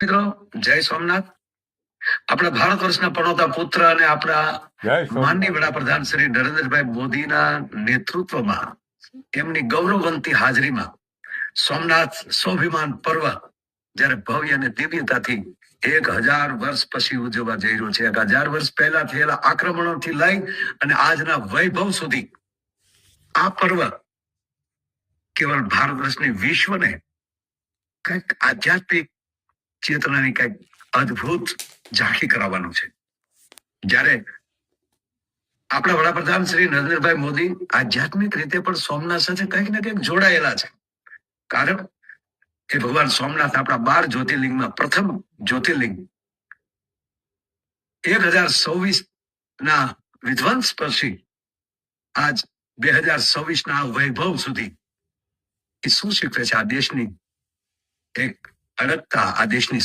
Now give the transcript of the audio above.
મિત્રો, જય સોમનાથ. આપણા ભારત વર્ષના પનોતા પુત્ર અને આપણા માનનીય વડાપ્રધાન શ્રી નરેન્દ્રભાઈ મોદીના નેતૃત્વમાં એમની ગૌરવવંતી હાજરીમાં સોમનાથ સ્વાભિમાન પર્વ જયારે ભવ્ય અને દિવ્યતાથી 1000 વર્ષ પછી ઉજવવા જઈ રહ્યું છે. 1000 વર્ષ પહેલા થયેલા આક્રમણોથી લઈ અને આજના વૈભવ સુધી આ પર્વ કેવળ ભારત વર્ષની વિશ્વને કઈક આધ્યાત્મિક ચેતનાની કઈક અદ્ભુત ઝાંખી કરાવવાનું છે. જ્યારે આપણા વડાપ્રધાન શ્રી નરેન્દ્રભાઈ મોદી આધ્યાત્મિક રીતે પણ સોમનાથ સાથે કંઈક ને કંઈક જોડાયેલા છે. કારણ કે ભગવાન સોમનાથ આપણા 12 જ્યોતિર્લિંગમાં પ્રથમ જ્યોતિર્લિંગ 1026 ના વિધ્વંસ પછી આજ 2026 ના વૈભવ સુધી એ શું શીખવે છે? આ દેશની એક અડગતા, આ દેશની